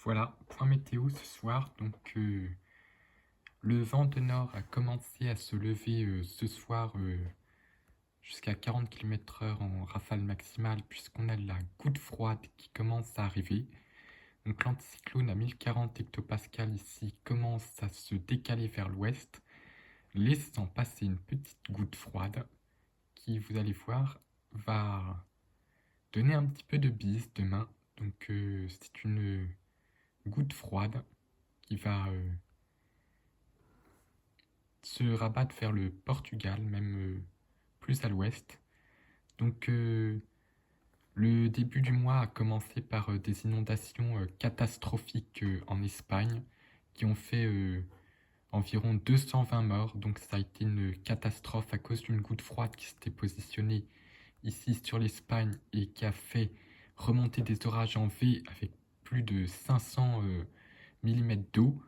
Voilà, point météo ce soir. Le vent de nord a commencé à se lever ce soir jusqu'à 40 km/h en rafale maximale, puisqu'on a la goutte froide qui commence à arriver. Donc l'anticyclone à 1040 hectopascales ici commence à se décaler vers l'ouest, laissant passer une petite goutte froide qui, vous allez voir, va donner un petit peu de bise demain. C'est une goutte froide qui va se rabattre vers le Portugal, même plus à l'ouest. Le début du mois a commencé par des inondations catastrophiques en Espagne qui ont fait environ 220 morts. Donc ça a été une catastrophe à cause d'une goutte froide qui s'était positionnée ici sur l'Espagne et qui a fait remonter des orages en V avec plus de 500 mm d'eau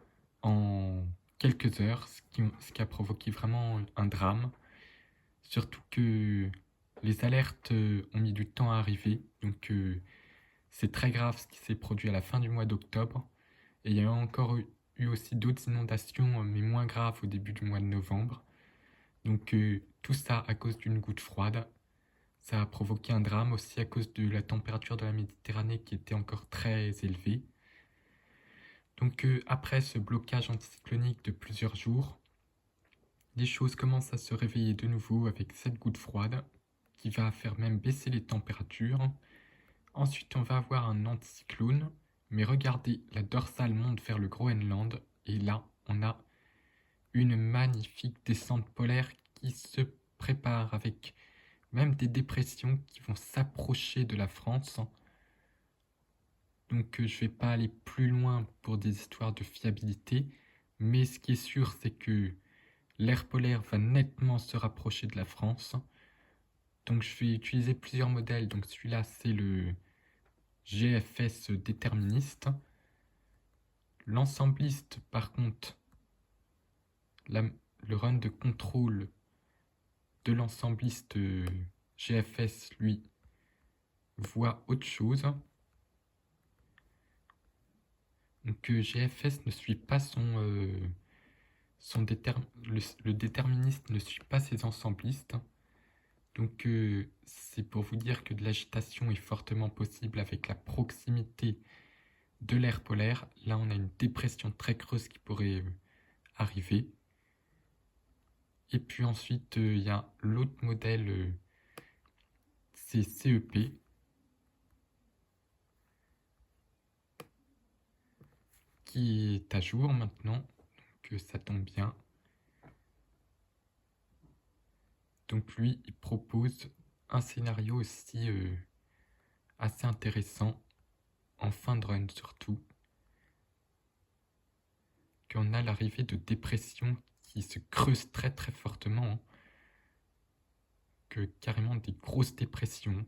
en quelques heures, ce qui a provoqué vraiment un drame. Surtout que les alertes ont mis du temps à arriver, c'est très grave ce qui s'est produit à la fin du mois d'octobre. Et il y a encore eu aussi d'autres inondations, mais moins graves au début du mois de novembre. Tout ça à cause d'une goutte froide. Ça a provoqué un drame aussi à cause de la température de la Méditerranée qui était encore très élevée. Après ce blocage anticyclonique de plusieurs jours, les choses commencent à se réveiller de nouveau avec cette goutte froide qui va faire même baisser les températures. Ensuite, on va avoir un anticyclone, mais regardez, la dorsale monte vers le Groenland et là, on a une magnifique descente polaire qui se prépare avec même des dépressions qui vont s'approcher de la France. Je vais pas aller plus loin pour des histoires de fiabilité, mais ce qui est sûr, c'est que l'air polaire va nettement se rapprocher de la France. Donc je vais utiliser plusieurs modèles. Donc celui-là, c'est le GFS déterministe. L'ensembliste, par contre, le run de contrôle de l'ensembliste GFS, lui, voit autre chose. GFS ne suit pas le déterministe ne suit pas ses ensemblistes. C'est pour vous dire que de l'agitation est fortement possible avec la proximité de l'air polaire. Là, on a une dépression très creuse qui pourrait arriver. Et puis ensuite, il y a l'autre modèle, c'est CEP. Qui est à jour maintenant, donc ça tombe bien. Donc lui, il propose un scénario aussi assez intéressant, en fin de run surtout, qu'on a l'arrivée de dépressions qui se creusent très très fortement, que carrément des grosses dépressions,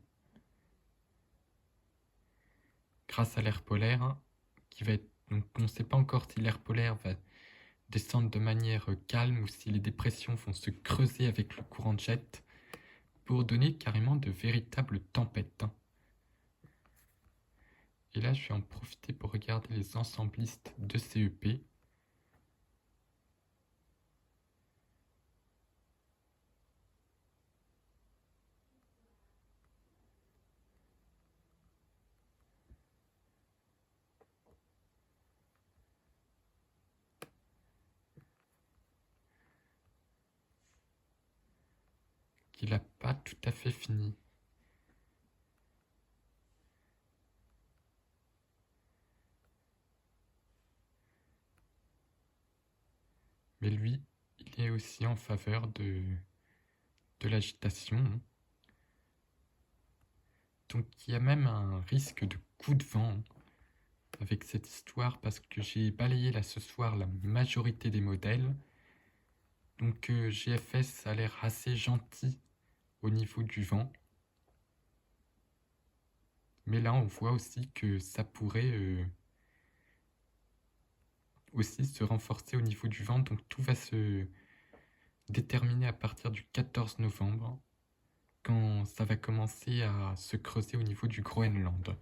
grâce à l'air polaire, qui va être... Donc on ne sait pas encore si l'air polaire va descendre de manière calme ou si les dépressions vont se creuser avec le courant de jet pour donner carrément de véritables tempêtes. Et là, je vais en profiter pour regarder les ensemblistes de CEP. Qu'il n'a pas tout à fait fini. Mais lui, il est aussi en faveur de l'agitation. Donc il y a même un risque de coup de vent avec cette histoire parce que j'ai balayé là ce soir la majorité des modèles. GFS a l'air assez gentil au niveau du vent. Mais là on voit aussi que ça pourrait aussi se renforcer au niveau du vent. Donc tout va se déterminer à partir du 14 novembre quand ça va commencer à se creuser au niveau du Groenland.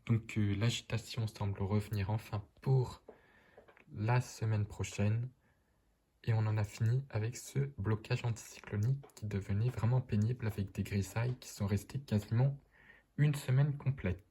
Donc l'agitation semble revenir enfin pour la semaine prochaine. Et on en a fini avec ce blocage anticyclonique qui devenait vraiment pénible avec des grisailles qui sont restées quasiment une semaine complète.